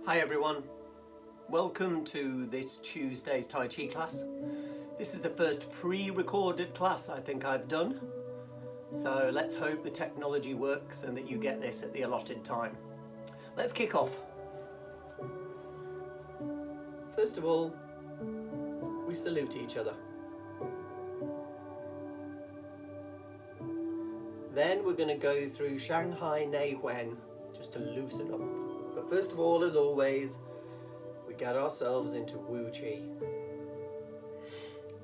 Hi everyone, welcome to this Tuesday's Tai Chi class. This is the first pre-recorded class I think I've done, so let's hope the technology works and that you get this at the allotted time. Let's kick off. First of all, we salute each other. Then we're going to go through Shanghai Nei Wen just to loosen up. But first of all, as always, we get ourselves into Wu Chi.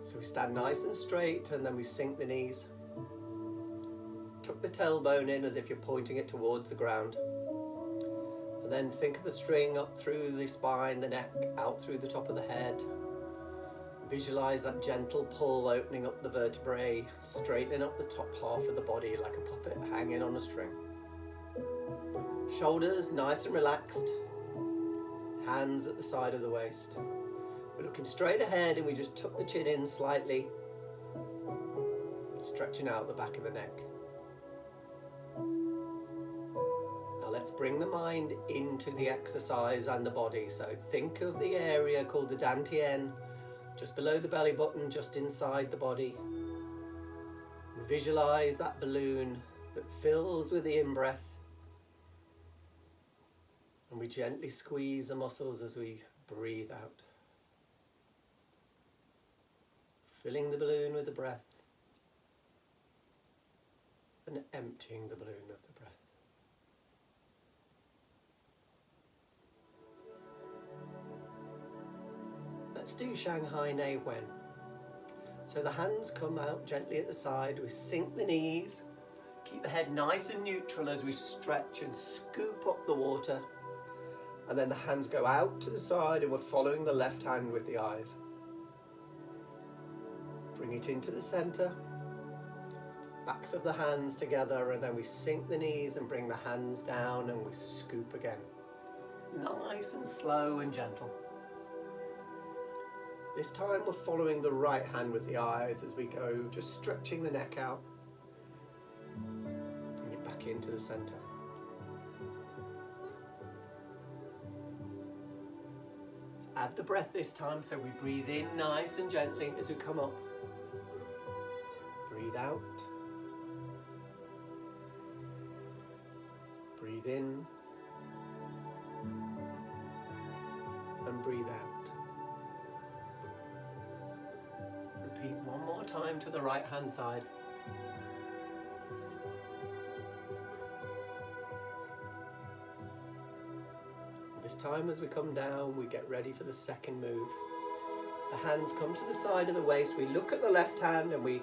So we stand nice and straight and then we sink the knees. Tuck the tailbone in as if you're pointing it towards the ground. And then think of the string up through the spine, the neck, out through the top of the head. Visualize that gentle pull opening up the vertebrae, straightening up the top half of the body like a puppet hanging on a string. Shoulders nice and relaxed, hands at the side of the waist. We're looking straight ahead and we just tuck the chin in slightly, stretching out the back of the neck. Now let's bring the mind into the exercise and the body. So think of the area called the dantian, just below the belly button, just inside the body. Visualize that balloon that fills with the in-breath. And we gently squeeze the muscles as we breathe out. Filling the balloon with the breath and emptying the balloon of the breath. Let's do Shanghai Nei Wen. So the hands come out gently at the side, we sink the knees, keep the head nice and neutral as we stretch and scoop up the water. And then the hands go out to the side and we're following the left hand with the eyes. Bring it into the center. Backs of the hands together and then we sink the knees and bring the hands down and we scoop again. Nice and slow and gentle. This time we're following the right hand with the eyes as we go, just stretching the neck out. Bring it back into the center. Add the breath this time, so we breathe in nice and gently as we come up. Breathe out. Breathe in. And breathe out. Repeat one more time to the right hand side. This time as we come down, we get ready for the second move. The hands come to the side of the waist, we look at the left hand and we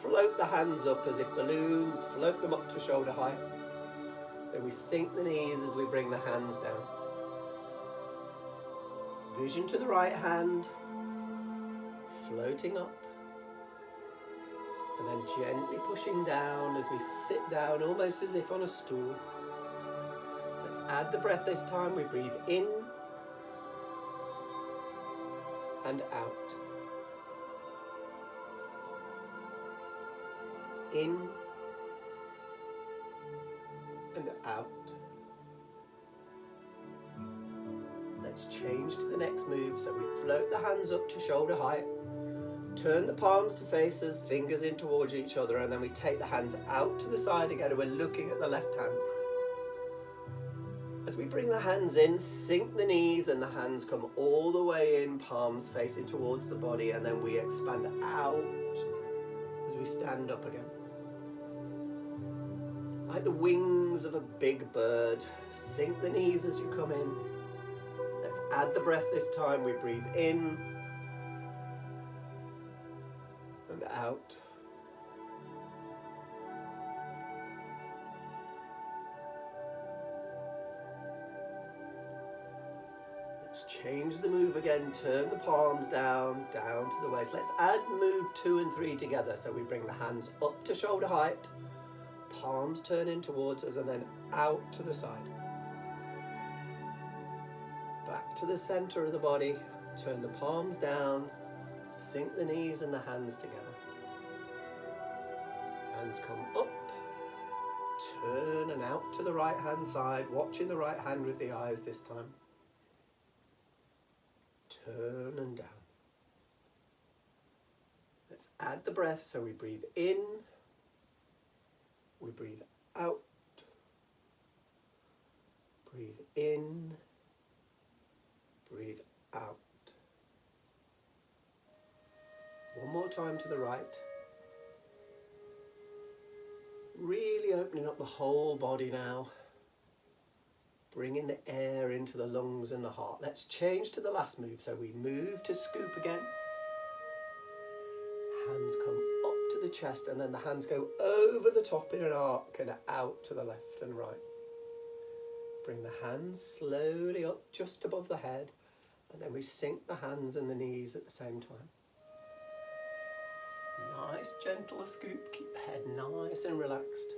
float the hands up as if balloons, float them up to shoulder height. Then we sink the knees as we bring the hands down. Vision to the right hand, floating up. And then gently pushing down as we sit down, almost as if on a stool. Add the breath this time, we breathe in and out. In and out. Let's change to the next move. So we float the hands up to shoulder height, turn the palms to faces, fingers in towards each other, and then we take the hands out to the side again and we're looking at the left hand. As we bring the hands in, sink the knees and the hands come all the way in, palms facing towards the body, and then we expand out as we stand up again. Like the wings of a big bird, sink the knees as you come in. Let's add the breath this time, we breathe in and out. Change the move again, turn the palms down to the waist. Let's add move 2 and 3 together. So we bring the hands up to shoulder height, palms turn in towards us and then out to the side. Back to the center of the body, turn the palms down, sink the knees and the hands together. Hands come up, turn and out to the right hand side, watching the right hand with the eyes this time. turn and down. Let's add the breath, so we breathe in, we breathe out, breathe in, breathe out. One more time to the right. Really opening up the whole body now. Bringing the air into the lungs and the heart. Let's change to the last move. So we move to scoop again. Hands come up to the chest, and then the hands go over the top in an arc and out to the left and right. Bring the hands slowly up just above the head, and then we sink the hands and the knees at the same time. Nice gentle scoop, keep the head nice and relaxed.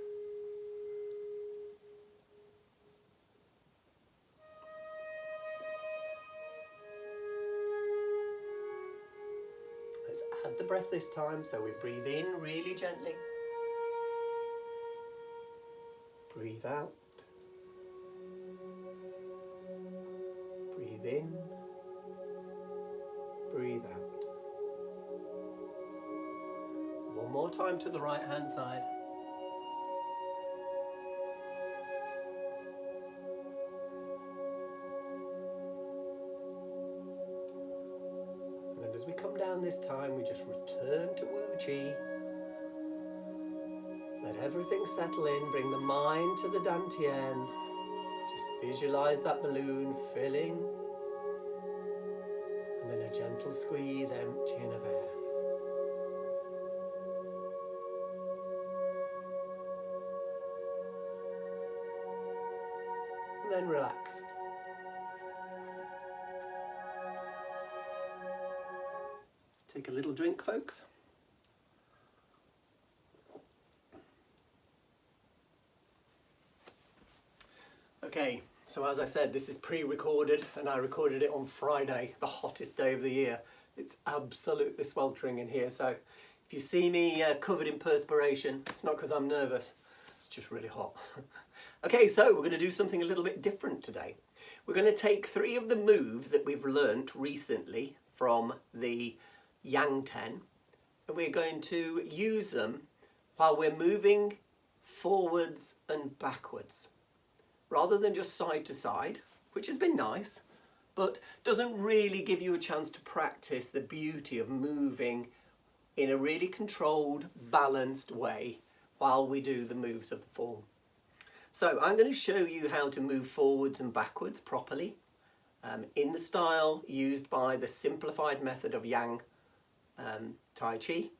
Let's add the breath this time, so we breathe in really gently. Breathe out. Breathe in. Breathe out. One more time to the right hand side. And then as we come down this time, we just return to Wu Chi. Let everything settle in, bring the mind to the Dantian. Just visualize that balloon filling. And then a gentle squeeze, emptying of air. Then relax. Let's take a little drink, folks. Okay, so as I said, this is pre-recorded, and I recorded it on Friday, the hottest day of the year. It's absolutely sweltering in here, so if you see me covered in perspiration, it's not because I'm nervous, it's just really hot. Okay, so we're going to do something a little bit different today. We're going to take 3 of the moves that we've learnt recently from the Yang 10, and we're going to use them while we're moving forwards and backwards, rather than just side to side, which has been nice, but doesn't really give you a chance to practice the beauty of moving in a really controlled, balanced way while we do the moves of the form. So I'm going to show you how to move forwards and backwards properly in the style used by the simplified method of Yang Tai Chi.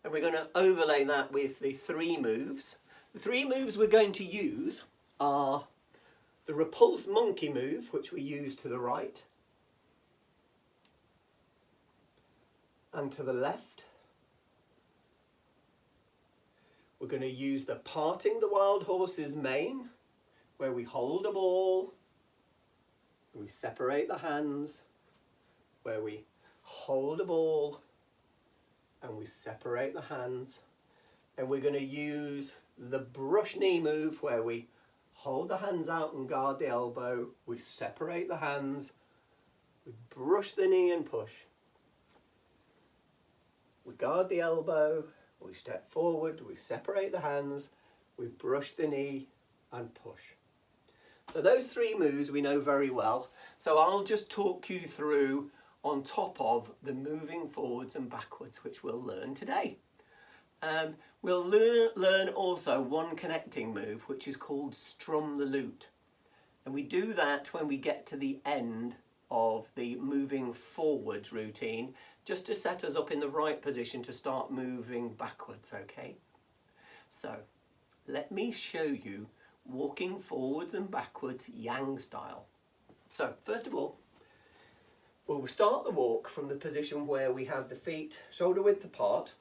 And we're going to overlay that with the 3 moves. The 3 moves we're going to use are the repulse monkey move, which we use to the right and to the left. We're going to use the parting the wild horse's mane, where we hold a ball, we separate the hands, where we hold a ball and we separate the hands. And we're going to use the brush knee move, where we hold the hands out and guard the elbow, we separate the hands, we brush the knee and push. We guard the elbow, we step forward, we separate the hands, we brush the knee and push. So those 3 moves we know very well. So I'll just talk you through on top of the moving forwards and backwards, which we'll learn today. We'll learn also one connecting move, which is called strum the lute. And we do that when we get to the end of the moving forwards routine, just to set us up in the right position to start moving backwards, okay? So let me show you walking forwards and backwards Yang style. So first of all, we'll start the walk from the position where we have the feet shoulder width apart.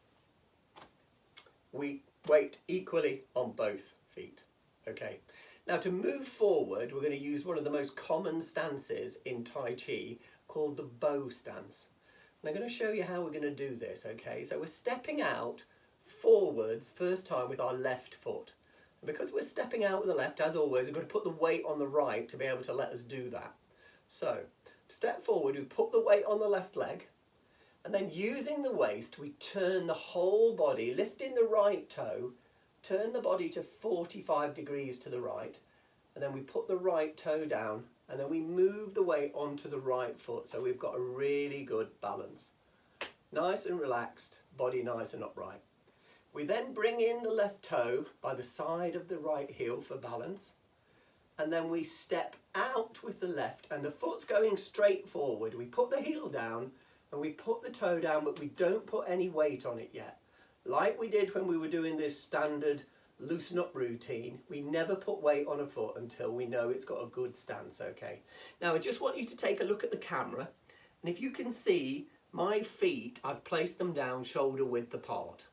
We weight equally on both feet, okay? Now to move forward, we're going to use one of the most common stances in Tai Chi called the bow stance. And I'm going to show you how we're going to do this, okay? So we're stepping out forwards first time with our left foot. And because we're stepping out with the left, as always, we've got to put the weight on the right to be able to let us do that. So Step forward, we put the weight on the left leg, and then using the waist, we turn the whole body, lifting the right toe, turn the body to 45 degrees to the right, and then we put the right toe down, and then we move the weight onto the right foot, so we've got a really good balance. Nice and relaxed, body nice and upright. We then bring in the left toe by the side of the right heel for balance, and then we step out with the left, and the foot's going straight forward. We put the heel down and we put the toe down, but we don't put any weight on it yet. Like we did when we were doing this standard loosen up routine, we never put weight on a foot until we know it's got a good stance, okay? Now I just want you to take a look at the camera, and if you can see my feet, I've placed them down shoulder width apart.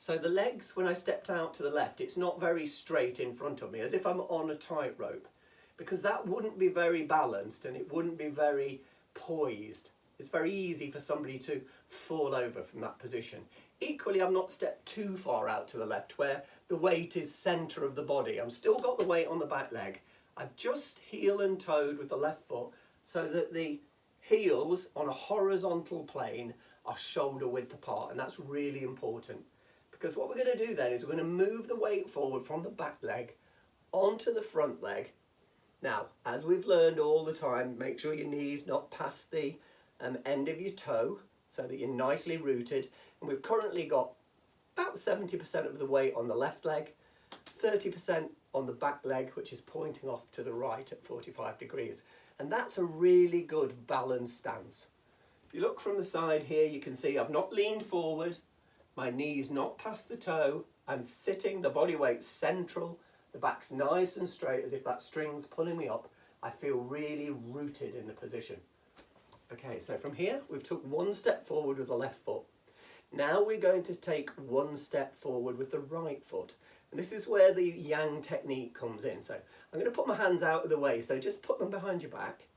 So the legs, when I stepped out to the left, it's not very straight in front of me, as if I'm on a tightrope, because that wouldn't be very balanced and it wouldn't be very poised. It's very easy for somebody to fall over from that position. Equally, I've not stepped too far out to the left where the weight is centre of the body. I've still got the weight on the back leg. I've just heel and toed with the left foot so that the heels on a horizontal plane are shoulder width apart, and that's really important. Because what we're going to do then is we're going to move the weight forward from the back leg onto the front leg. Now, as we've learned all the time, make sure your knees not past the end of your toe so that you're nicely rooted. And we've currently got about 70% of the weight on the left leg, 30% on the back leg, which is pointing off to the right at 45 degrees. And that's a really good balanced stance. If you look from the side here, you can see I've not leaned forward. My knees not past the toe, I'm sitting, the body weight central, the back's nice and straight as if that string's pulling me up. I feel really rooted in the position. Okay, so from here we've took one step forward with the left foot. Now we're going to take one step forward with the right foot. And this is where the yang technique comes in. So I'm going to put my hands out of the way, so just put them behind your back.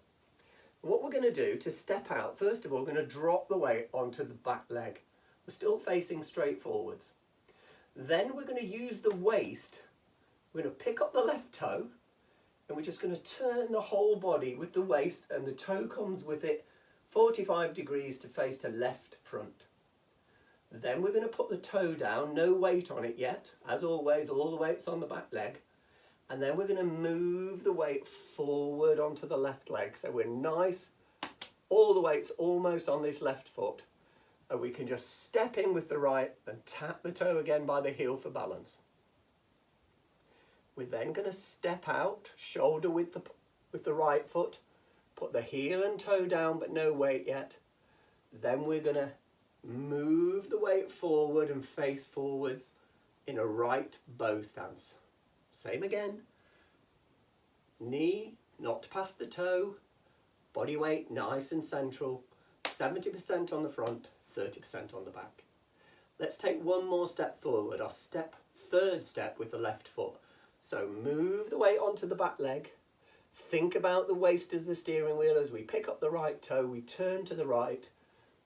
And what we're going to do to step out, first of all, we're going to drop the weight onto the back leg. We're still facing straight forwards. Then we're going to use the waist. We're going to pick up the left toe and we're just going to turn the whole body with the waist, and the toe comes with it 45 degrees to face to left front. Then we're going to put the toe down, no weight on it yet. As always, all the weight's on the back leg. And then we're going to move the weight forward onto the left leg. So we're nice, all the weight's almost on this left foot. And we can just step in with the right and tap the toe again by the heel for balance. We're then going to step out, shoulder width with the right foot, put the heel and toe down but no weight yet. Then we're going to move the weight forward and face forwards in a right bow stance. Same again. Knee not past the toe, body weight nice and central, 70% on the front, 30% on the back. Let's take one more step forward, our third step with the left foot. So move the weight onto the back leg. Think about the waist as the steering wheel. As we pick up the right toe, we turn to the right,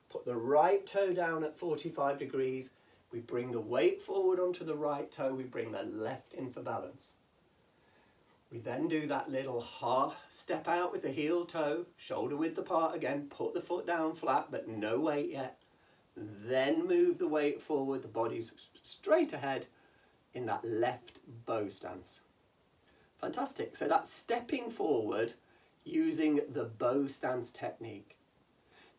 put the right toe down at 45 degrees. We bring the weight forward onto the right toe. We bring the left in for balance. We then do that little half step out with the heel toe, shoulder width apart again, put the foot down flat but no weight yet. Then move the weight forward, the body's straight ahead in that left bow stance. Fantastic. So that's stepping forward using the bow stance technique.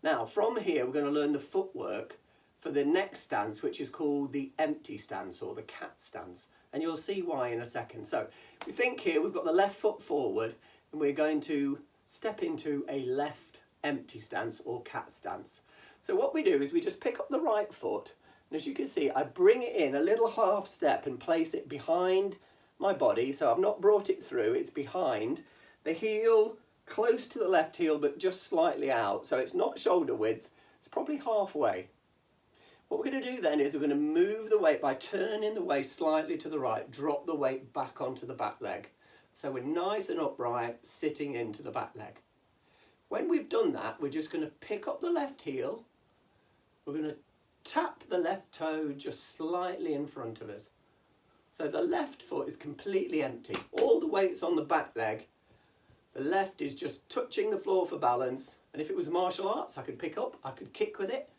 Now from here we're going to learn the footwork for the next stance, which is called the empty stance or the cat stance. And you'll see why in a second. So we think here we've got the left foot forward and we're going to step into a left empty stance or cat stance. So what we do is we just pick up the right foot, and as you can see I bring it in a little half step and place it behind my body. So I've not brought it through, it's behind. The heel close to the left heel but just slightly out. So it's not shoulder width, it's probably halfway. What we're going to do then is we're going to move the weight by turning the waist slightly to the right, drop the weight back onto the back leg. So we're nice and upright, sitting into the back leg. When we've done that, we're just going to pick up the left heel. We're going to tap the left toe just slightly in front of us. So the left foot is completely empty. All the weight's on the back leg. The left is just touching the floor for balance. And if it was martial arts, I could pick up, I could kick with it.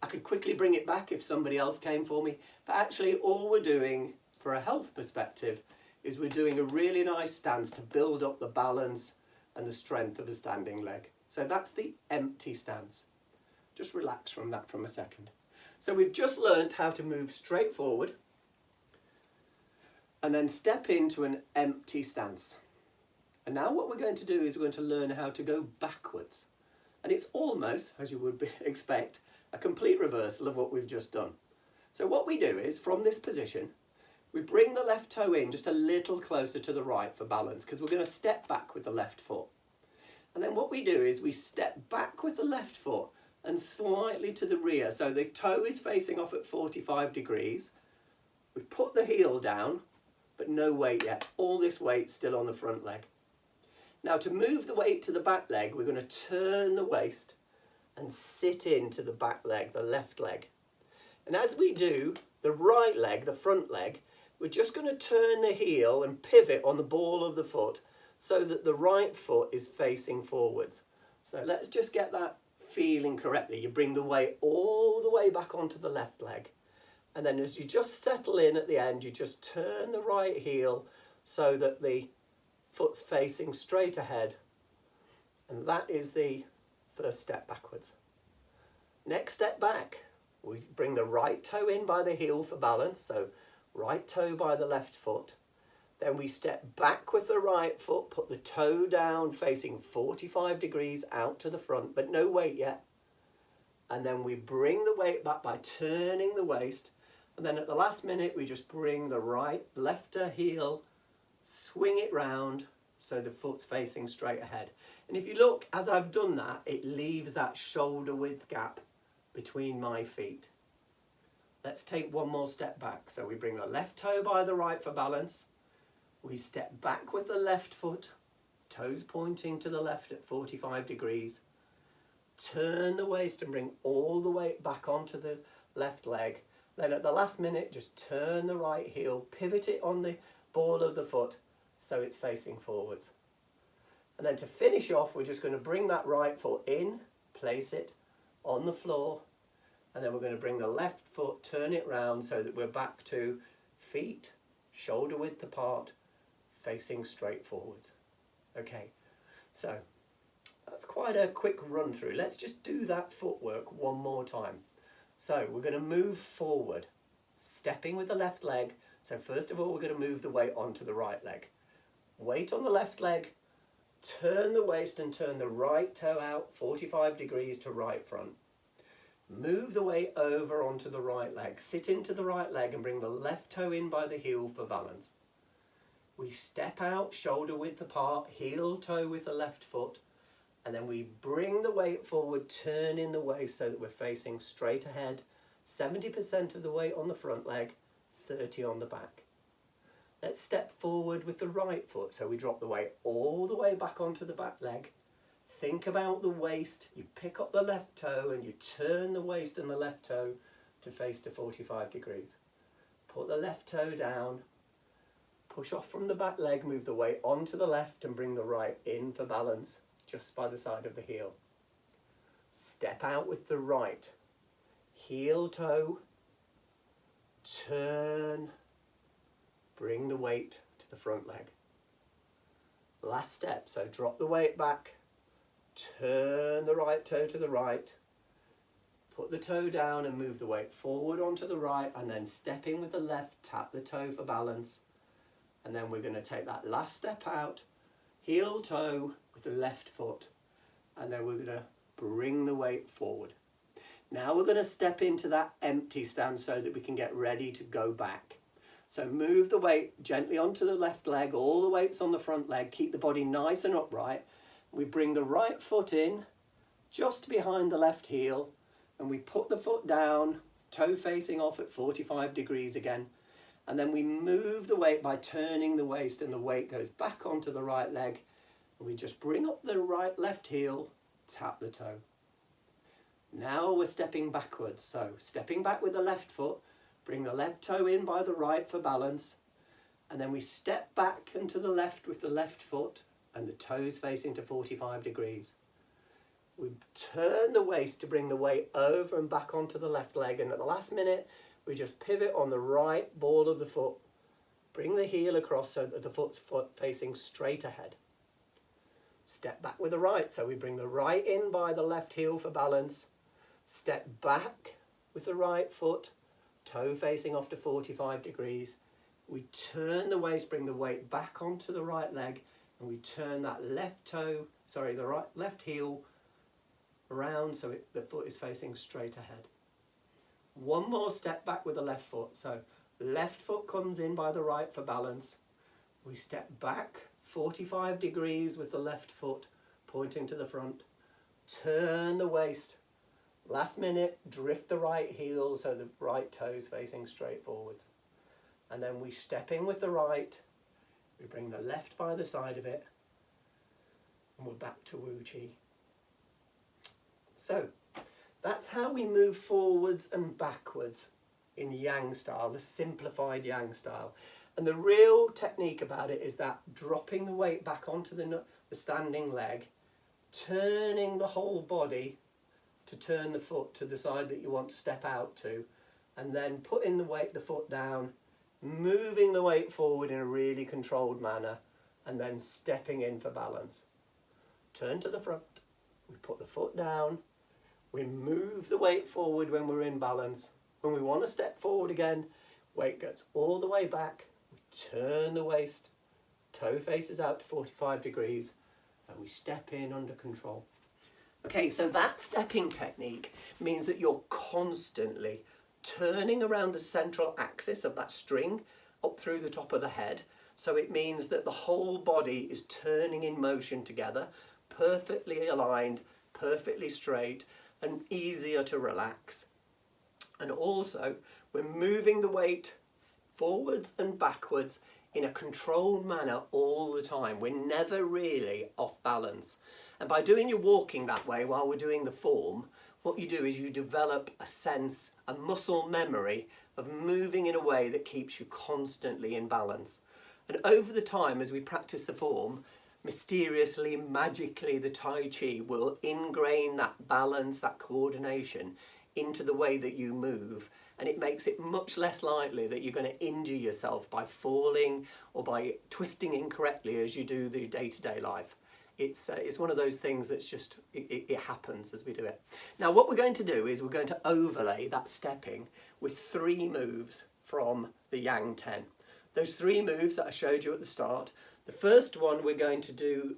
I could quickly bring it back if somebody else came for me. But actually all we're doing for a health perspective is we're doing a really nice stance to build up the balance and the strength of the standing leg. So that's the empty stance. Just relax from that for a second. So we've just learned how to move straight forward and then step into an empty stance. And now what we're going to do is we're going to learn how to go backwards. And it's almost, as you would expect, a complete reversal of what we've just done. So what we do is, from this position, we bring the left toe in just a little closer to the right for balance, because we're going to step back with the left foot. And then what we do is we step back with the left foot and slightly to the rear. So the toe is facing off at 45 degrees. We put the heel down, but no weight yet. All this weight still on the front leg. Now to move the weight to the back leg, we're going to turn the waist and sit into the back leg, the left leg. And as we do, the right leg, the front leg, we're just going to turn the heel and pivot on the ball of the foot so that the right foot is facing forwards. So let's just get that feeling correctly. You bring the weight all the way back onto the left leg. And then as you just settle in at the end, you just turn the right heel so that the foot's facing straight ahead. And that is the first step backwards. Next step back, we bring the right toe in by the heel for balance, so right toe by the left foot. Then we step back with the right foot, put the toe down facing 45 degrees out to the front, but no weight yet. And then we bring the weight back by turning the waist. And then at the last minute, we just bring the left heel, swing it round so the foot's facing straight ahead. And if you look, as I've done that, it leaves that shoulder width gap between my feet. Let's take one more step back. So we bring the left toe by the right for balance. We step back with the left foot, toes pointing to the left at 45 degrees. Turn the waist and bring all the weight back onto the left leg. Then at the last minute, just turn the right heel, pivot it on the ball of the foot so it's facing forwards. And then to finish off, we're just going to bring that right foot in, place it on the floor, and then we're going to bring the left foot, turn it round so that we're back to feet, shoulder width apart, facing straight forwards. Okay, so that's quite a quick run through. Let's just do that footwork one more time. So we're going to move forward, stepping with the left leg. So first of all, we're going to move the weight onto the right leg. Weight on the left leg, turn the waist and turn the right toe out 45 degrees to right front. Move the weight over onto the right leg. Sit into the right leg and bring the left toe in by the heel for balance. We step out, shoulder width apart, heel toe with the left foot. And then we bring the weight forward, turn in the waist so that we're facing straight ahead. 70% of the weight on the front leg, 30 on the back. Let's step forward with the right foot. So we drop the weight all the way back onto the back leg. Think about the waist. You pick up the left toe and you turn the waist and the left toe to face to 45 degrees. Put the left toe down. Push off from the back leg, move the weight onto the left and bring the right in for balance, just by the side of the heel. Step out with the right. Heel toe, turn, bring the weight to the front leg. Last step, so drop the weight back, turn the right toe to the right, put the toe down and move the weight forward onto the right, and then step in with the left, tap the toe for balance. And then we're going to take that last step out, heel toe with the left foot, and then we're going to bring the weight forward. Now we're going to step into that empty stance so that we can get ready to go back. So move the weight gently onto the left leg, all the weight's on the front leg, keep the body nice and upright. We bring the right foot in, just behind the left heel, and we put the foot down, toe facing off at 45 degrees again. And then we move the weight by turning the waist and the weight goes back onto the right leg. And we just bring up the left heel, tap the toe. Now we're stepping backwards. So stepping back with the left foot, bring the left toe in by the right for balance. And then we step back and to the left with the left foot and the toes facing to 45 degrees. We turn the waist to bring the weight over and back onto the left leg, and at the last minute we just pivot on the right ball of the foot. Bring the heel across so that the foot's facing straight ahead. Step back with the right, so we bring the right in by the left heel for balance. Step back with the right foot, toe facing off to 45 degrees. We turn the waist, bring the weight back onto the right leg, and we turn that left heel around so the foot is facing straight ahead. One more step back with the left foot. So left foot comes in by the right for balance. We step back 45 degrees with the left foot pointing to the front. Turn the waist. Last minute, drift the right heel so the right toes facing straight forwards. And then we step in with the right. We bring the left by the side of it. And we're back to Wu Chi. So that's how we move forwards and backwards in Yang style, the simplified Yang style. And the real technique about it is that dropping the weight back onto the standing leg, turning the whole body to turn the foot to the side that you want to step out to, and then putting the foot down, moving the weight forward in a really controlled manner, and then stepping in for balance. Turn to the front, we put the foot down, we move the weight forward when we're in balance. When we want to step forward again, weight goes all the way back, we turn the waist, toe faces out to 45 degrees, and we step in under control. Okay, so that stepping technique means that you're constantly turning around the central axis of that string up through the top of the head. So it means that the whole body is turning in motion together, perfectly aligned, perfectly straight, and easier to relax. And also, we're moving the weight forwards and backwards in a controlled manner all the time. We're never really off balance. And by doing your walking that way while we're doing the form, what you do is you develop a sense, a muscle memory of moving in a way that keeps you constantly in balance. And over the time, as we practice the form, mysteriously, magically, the Tai Chi will ingrain that balance, that coordination into the way that you move, and it makes it much less likely that you're going to injure yourself by falling or by twisting incorrectly as you do the day-to-day life. It's one of those things that's just, it happens as we do it. Now what we're going to do is we're going to overlay that stepping with 3 moves from the Yang 10. Those 3 moves that I showed you at the start. The first one we're going to do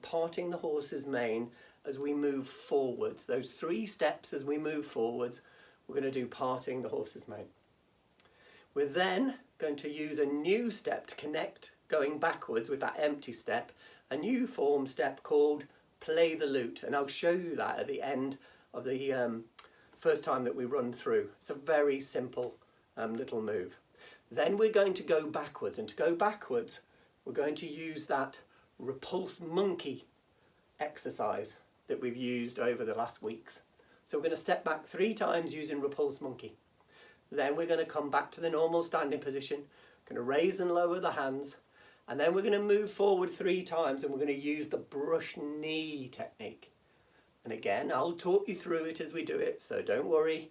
parting the horse's mane as we move forwards. Those 3 steps as we move forwards, we're going to do parting the horse's mane. We're then going to use a new step to connect going backwards with that empty step, a new form step called play the lute, and I'll show you that at the end of the first time that we run through. It's a very simple little move. Then we're going to go backwards, and to go backwards we're going to use that repulse monkey exercise that we've used over the last weeks. So we're going to step back 3 times using repulse monkey. Then we're going to come back to the normal standing position, going to raise and lower the hands, and then we're going to move forward 3 times, and we're going to use the brush knee technique. And again, I'll talk you through it as we do it, so don't worry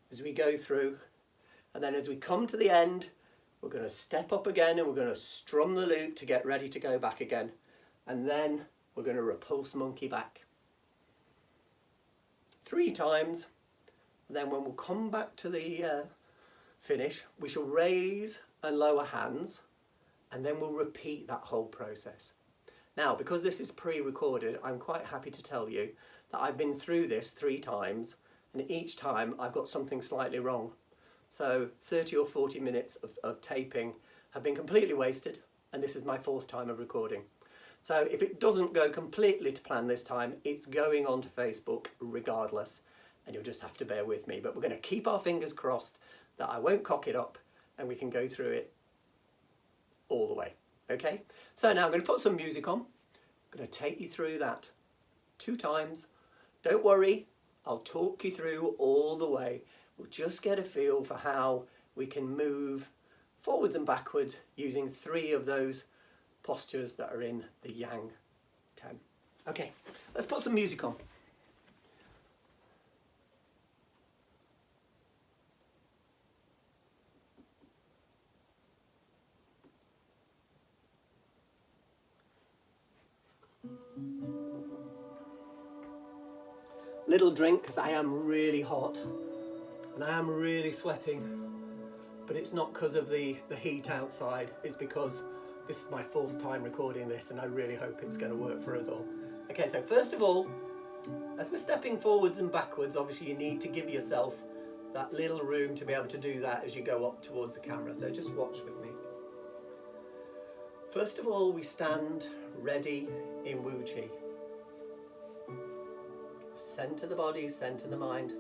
as we go through. And then as we come to the end, we're going to step up again and we're going to strum the lute to get ready to go back again. And then we're going to repulse monkey back 3 times. And then when we'll come back to the finish, we shall raise and lower hands, and then we'll repeat that whole process. Now, because this is pre-recorded, I'm quite happy to tell you that I've been through this 3 times, and each time I've got something slightly wrong. So 30 or 40 minutes of taping have been completely wasted, and this is my 4th time of recording. So if it doesn't go completely to plan this time, it's going onto Facebook regardless, and you'll just have to bear with me. But we're going to keep our fingers crossed that I won't cock it up and we can go through it all the way. Okay? So now I'm going to put some music on. I'm going to take you through that 2 times. Don't worry, I'll talk you through all the way. We'll just get a feel for how we can move forwards and backwards using 3 of those postures that are in the Yang 10. Okay, let's put some music on. Little drink because I am really hot and I am really sweating, but it's not because of the heat outside, it's because this is my 4th time recording this and I really hope it's going to work for us all. Okay, so first of all, as we're stepping forwards and backwards, obviously you need to give yourself that little room to be able to do that as you go up towards the camera, so just watch with me. First of all, we stand ready in Wu Chi. Center the body, center the mind.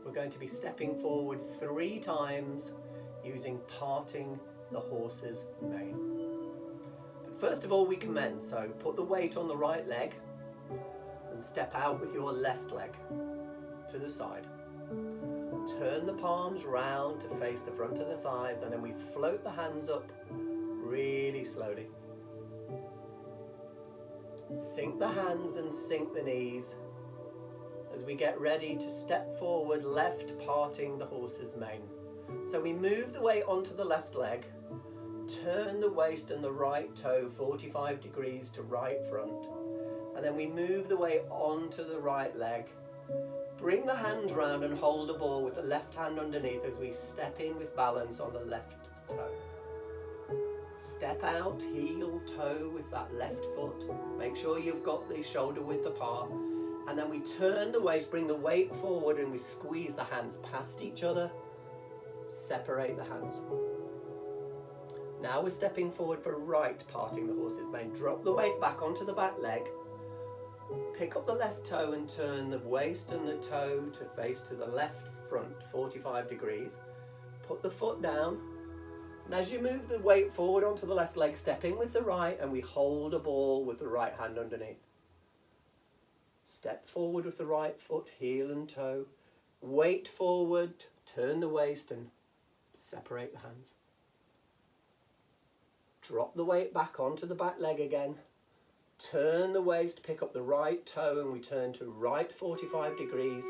We're going to be stepping forward 3 times using parting the horse's mane. But first of all, we commence, so put the weight on the right leg and step out with your left leg to the side. Turn the palms round to face the front of the thighs, and then we float the hands up really slowly. Sink the hands and sink the knees as we get ready to step forward, left parting the horse's mane. So we move the weight onto the left leg, turn the waist and the right toe 45 degrees to right front, and then we move the weight onto the right leg. Bring the hands round and hold a ball with the left hand underneath as we step in with balance on the left toe. Step out, heel, toe with that left foot. Make sure you've got the shoulder width apart. And then we turn the waist, bring the weight forward, and we squeeze the hands past each other. Separate the hands. Now we're stepping forward for right, parting the horse's mane. Drop the weight back onto the back leg. Pick up the left toe and turn the waist and the toe to face to the left front, 45 degrees. Put the foot down. And as you move the weight forward onto the left leg, step in with the right, and we hold a ball with the right hand underneath. Step forward with the right foot, heel and toe. Weight forward, turn the waist and separate the hands. Drop the weight back onto the back leg again. Turn the waist, pick up the right toe, and we turn to right 45 degrees.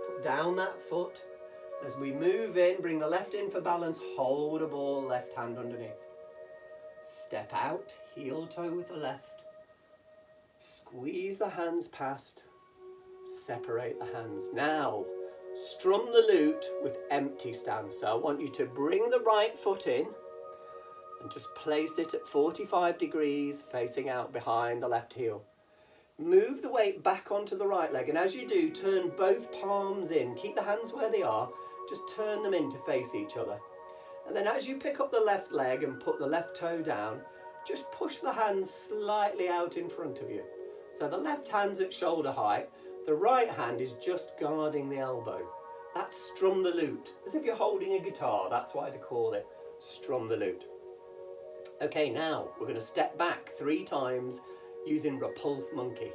Put down that foot. As we move in, bring the left in for balance, hold a ball, left hand underneath. Step out, heel toe with the left. Squeeze the hands past, separate the hands. Now, strum the lute with empty stance. So I want you to bring the right foot in and just place it at 45 degrees, facing out behind the left heel. Move the weight back onto the right leg, and as you do, turn both palms in. Keep the hands where they are, just turn them in to face each other. And then as you pick up the left leg and put the left toe down, just push the hands slightly out in front of you. So the left hand's at shoulder height, the right hand is just guarding the elbow. That's strum the lute, as if you're holding a guitar. That's why they call it strum the lute. Okay, now we're going to step back 3 times using repulse monkey.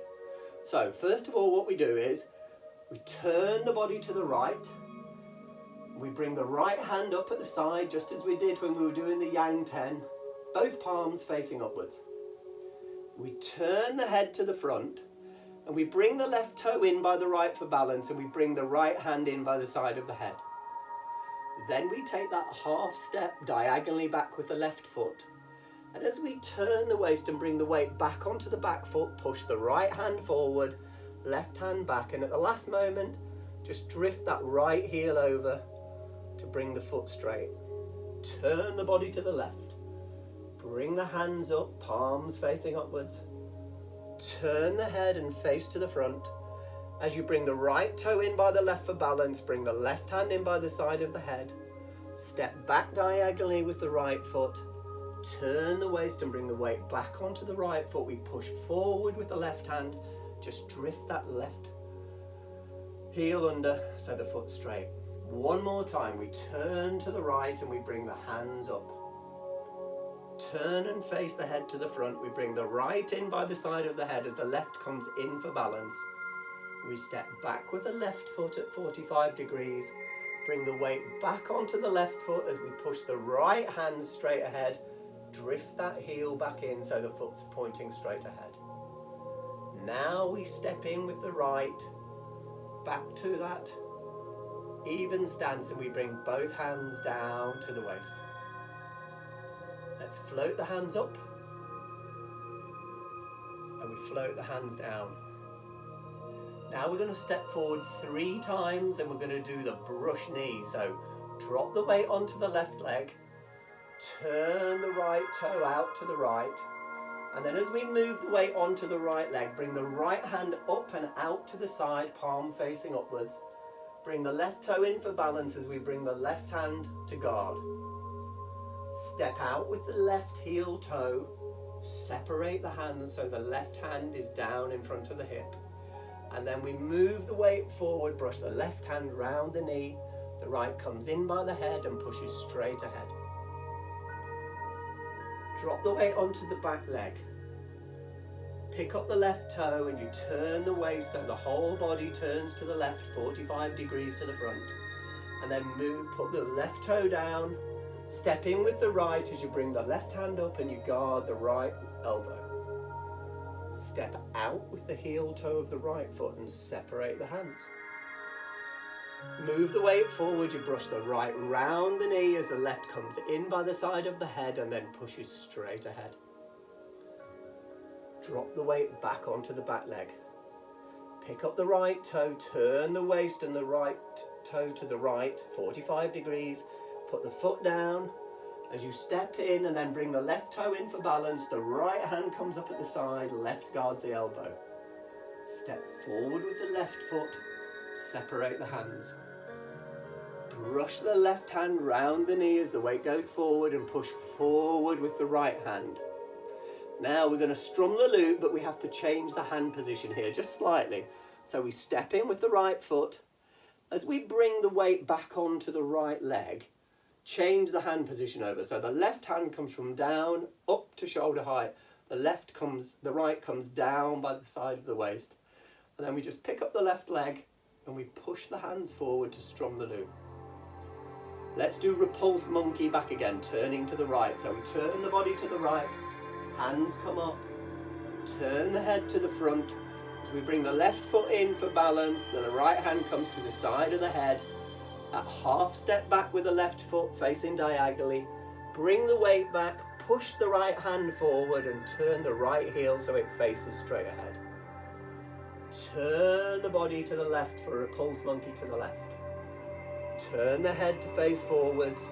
So first of all, what we do is we turn the body to the right. We bring the right hand up at the side, just as we did when we were doing the Yang 10, both palms facing upwards. We turn the head to the front, and we bring the left toe in by the right for balance, and we bring the right hand in by the side of the head. Then we take that half step diagonally back with the left foot. And as we turn the waist and bring the weight back onto the back foot, push the right hand forward, left hand back, and at the last moment, just drift that right heel over to bring the foot straight. Turn the body to the left. Bring the hands up, palms facing upwards. Turn the head and face to the front. As you bring the right toe in by the left for balance, bring the left hand in by the side of the head. Step back diagonally with the right foot. Turn the waist and bring the weight back onto the right foot. We push forward with the left hand. Just drift that left heel under so the foot's straight. One more time. We turn to the right and we bring the hands up. Turn and face the head to the front. We bring the right in by the side of the head as the left comes in for balance. We step back with the left foot at 45 degrees. Bring the weight back onto the left foot as we push the right hand straight ahead. Drift that heel back in so the foot's pointing straight ahead. Now we step in with the right, back to that even stance, and we bring both hands down to the waist. Let's float the hands up, and we float the hands down. Now we're going to step forward 3 times, and we're going to do the brush knee. So drop the weight onto the left leg, turn the right toe out to the right, and then as we move the weight onto the right leg, bring the right hand up and out to the side, palm facing upwards. Bring the left toe in for balance as we bring the left hand to guard. Step out with the left heel toe, separate the hands so the left hand is down in front of the hip. And then we move the weight forward, brush the left hand round the knee, the right comes in by the head and pushes straight ahead. Drop the weight onto the back leg. Pick up the left toe and you turn the waist so the whole body turns to the left, 45 degrees to the front. And then put the left toe down, step in with the right as you bring the left hand up and you guard the right elbow. Step out with the heel toe of the right foot and separate the hands. Move the weight forward, you brush the right round the knee as the left comes in by the side of the head and then pushes straight ahead. Drop the weight back onto the back leg. Pick up the right toe, turn the waist and the right toe to the right, 45 degrees. Put the foot down as you step in and then bring the left toe in for balance. The right hand comes up at the side, left guards the elbow. Step forward with the left foot, separate the hands. Brush the left hand round the knee as the weight goes forward and push forward with the right hand. Now we're going to strum the loop, but we have to change the hand position here just slightly. So we step in with the right foot. As we bring the weight back onto the right leg, change the hand position over. So the left hand comes from down up to shoulder height. The right comes down by the side of the waist. And then we just pick up the left leg and we push the hands forward to strum the loop. Let's do repulse monkey back again, turning to the right. So we turn the body to the right. Hands come up, turn the head to the front. As we bring the left foot in for balance, then the right hand comes to the side of the head. At half step back with the left foot facing diagonally. Bring the weight back, push the right hand forward and turn the right heel so it faces straight ahead. Turn the body to the left for repulse monkey to the left. Turn the head to face forwards.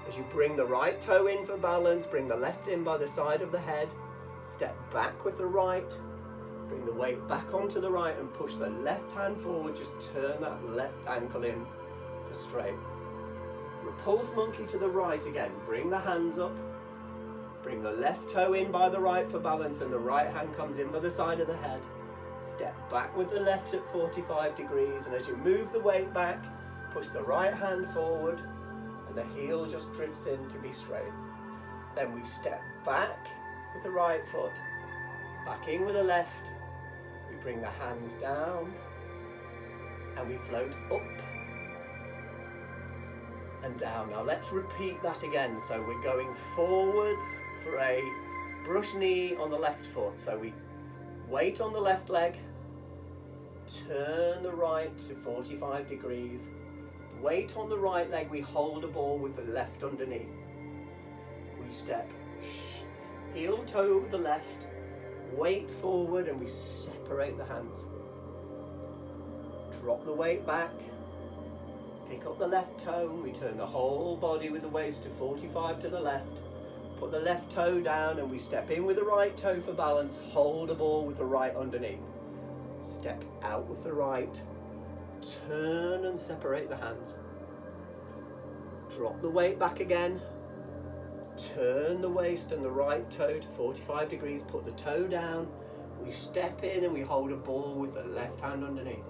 As you bring the right toe in for balance, bring the left in by the side of the head, step back with the right, bring the weight back onto the right and push the left hand forward, just turn that left ankle in for straight. Repulse monkey to the right again, bring the hands up, bring the left toe in by the right for balance and the right hand comes in by the side of the head, step back with the left at 45 degrees and as you move the weight back, push the right hand forward, and the heel just drifts in to be straight. Then we step back with the right foot, back in with the left, we bring the hands down and we float up and down. Now let's repeat that again. So we're going forwards for a brush knee on the left foot. So we weight on the left leg, turn the right to 45 degrees, weight on the right leg, we hold a ball with the left underneath. We step heel toe with the left, weight forward and we separate the hands. Drop the weight back, pick up the left toe and we turn the whole body with the waist to 45 to the left. Put the left toe down and we step in with the right toe for balance, hold a ball with the right underneath. Step out with the right, turn and separate the hands. Drop the weight back again. Turn the waist and the right toe to 45 degrees. Put the toe down. We step in and we hold a ball with the left hand underneath.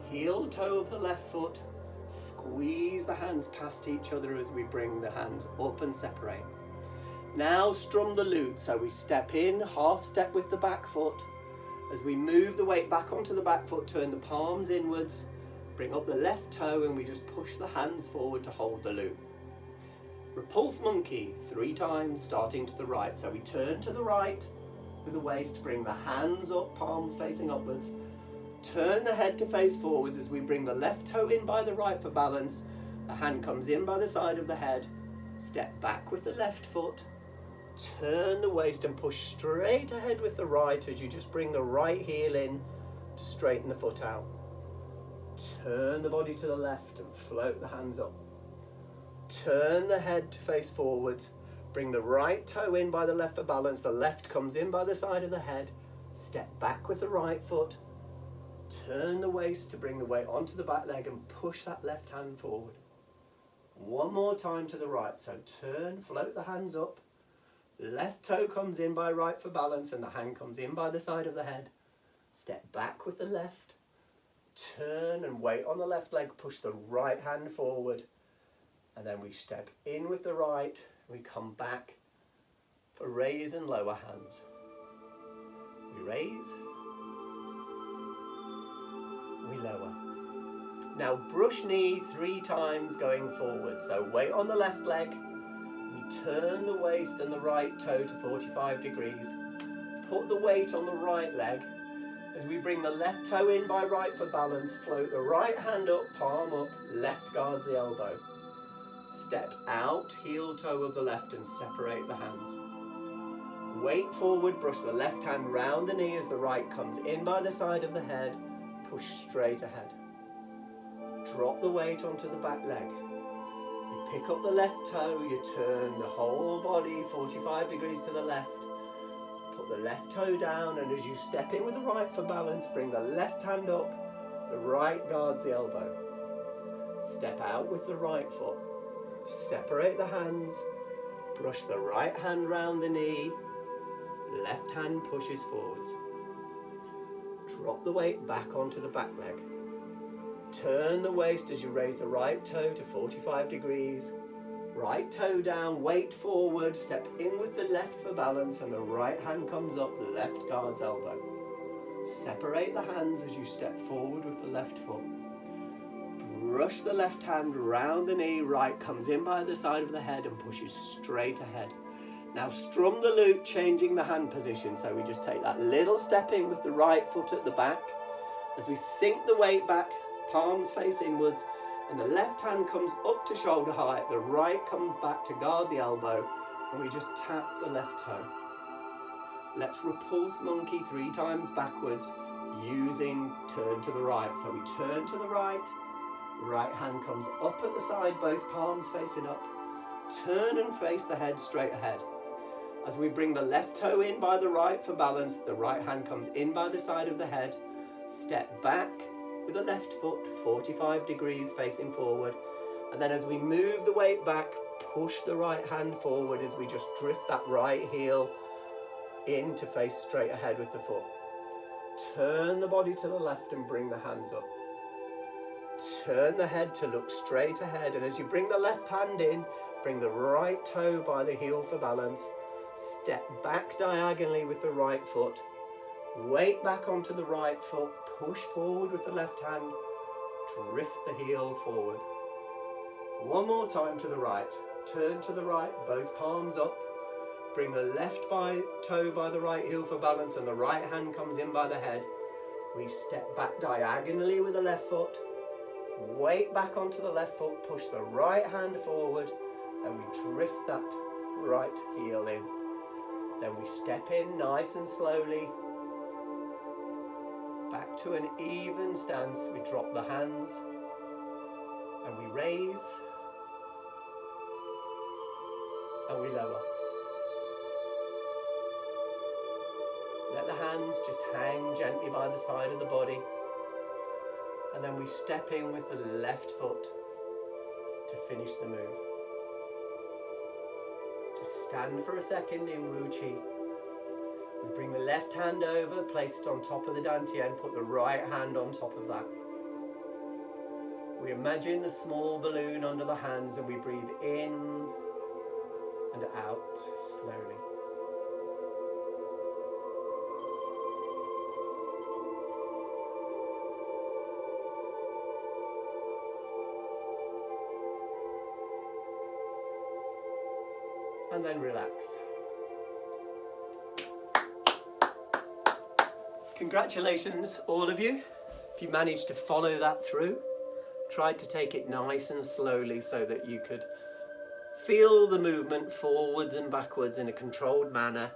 Heel toe of the left foot. Squeeze the hands past each other as we bring the hands up and separate. Now strum the loop. So we step in, half step with the back foot. As we move the weight back onto the back foot, turn the palms inwards, Bring up the left toe and we just push the hands forward to hold the loop. Repulse monkey 3 times, starting to the right. So we turn to the right with the waist, bring the hands up, palms facing upwards. Turn the head to face forwards as we bring the left toe in by the right for balance. The hand comes in by the side of the head. Step back with the left foot. Turn the waist and push straight ahead with the right as you just bring the right heel in to straighten the foot out. Turn the body to the left and float the hands up. Turn the head to face forwards. Bring the right toe in by the left for balance. The left comes in by the side of the head. Step back with the right foot. Turn the waist to bring the weight onto the back leg and push that left hand forward. One more time to the right. So turn, float the hands up. Left toe comes in by right for balance and the hand comes in by the side of the head. Step back with the left. Turn and weight on the left leg. Push the right hand forward. And then we step in with the right. We come back for raise and lower hands. We raise. We lower. Now brush knee 3 times going forward. So weight on the left leg. We turn the waist and the right toe to 45 degrees. Put the weight on the right leg. As we bring the left toe in by right for balance, float the right hand up, palm up, left guards the elbow. Step out, heel toe of the left and separate the hands. Weight forward, brush the left hand round the knee as the right comes in by the side of the head. Push straight ahead. Drop the weight onto the back leg. You pick up the left toe, you turn the whole body 45 degrees to the left. Put the left toe down and as you step in with the right for balance, bring the left hand up, the right guards the elbow. Step out with the right foot. Separate the hands, brush the right hand round the knee, left hand pushes forwards. Drop the weight back onto the back leg. Turn the waist as you raise the right toe to 45 degrees. Right toe down, weight forward, step in with the left for balance and the right hand comes up, left guards elbow. Separate the hands as you step forward with the left foot. Brush the left hand round the knee, right comes in by the side of the head and pushes straight ahead. Now strum the loop, changing the hand position. So we just take that little step in with the right foot at the back. As we sink the weight back, palms face inwards, and the left hand comes up to shoulder height, the right comes back to guard the elbow, and we just tap the left toe. Let's repulse monkey 3 times backwards, using turn to the right. So we turn to the right, right hand comes up at the side, both palms facing up. Turn and face the head straight ahead. As we bring the left toe in by the right for balance, the right hand comes in by the side of the head. Step back with the left foot 45 degrees facing forward. And then as we move the weight back, push the right hand forward as we just drift that right heel in to face straight ahead with the foot. Turn the body to the left and bring the hands up. Turn the head to look straight ahead, and as you bring the left hand in, bring the right toe by the heel for balance. Step back diagonally with the right foot. Weight back onto the right foot, push forward with the left hand, drift the heel forward. One more time to the right. Turn to the right, both palms up. Bring the left toe by the right heel for balance and the right hand comes in by the head. We step back diagonally with the left foot. Weight back onto the left foot, push the right hand forward and we drift that right heel in. Then we step in nice and slowly. Back to an even stance. We drop the hands and we raise and we lower. Let the hands just hang gently by the side of the body. And then we step in with the left foot to finish the move. Just stand for a second in Wu Chi. We bring the left hand over, place it on top of the dantian, put the right hand on top of that. We imagine the small balloon under the hands and we breathe in and out slowly. and then relax. Congratulations, all of you, if you managed to follow that through. Tried to take it nice and slowly so that you could feel the movement forwards and backwards in a controlled manner,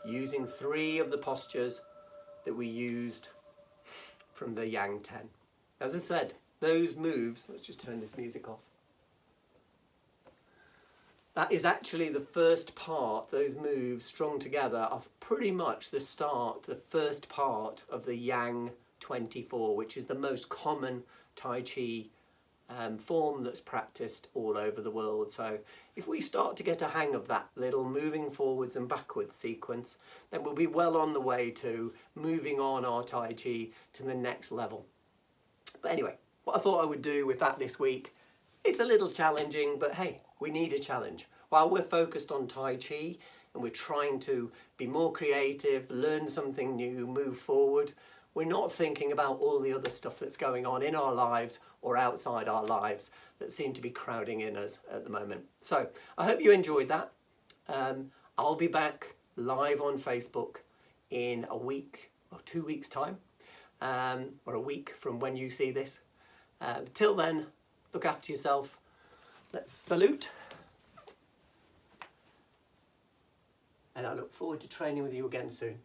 using 3 of the postures that we used from the Yang 10. As I said, those moves, let's just turn this music off. That is actually the first part, those moves strung together are pretty much the start, the first part of the Yang 24, which is the most common Tai Chi form that's practiced all over the world. So if we start to get a hang of that little moving forwards and backwards sequence, then we'll be well on the way to moving on our Tai Chi to the next level. But anyway, what I thought I would do with that this week, it's a little challenging, but hey, we need a challenge. While we're focused on Tai Chi and we're trying to be more creative, learn something new, move forward, we're not thinking about all the other stuff that's going on in our lives or outside our lives that seem to be crowding in us at the moment. So I hope you enjoyed that. I'll be back live on Facebook in a week or 2 weeks' time, or a week from when you see this. Till then, look after yourself. Let's salute. And I look forward to training with you again soon.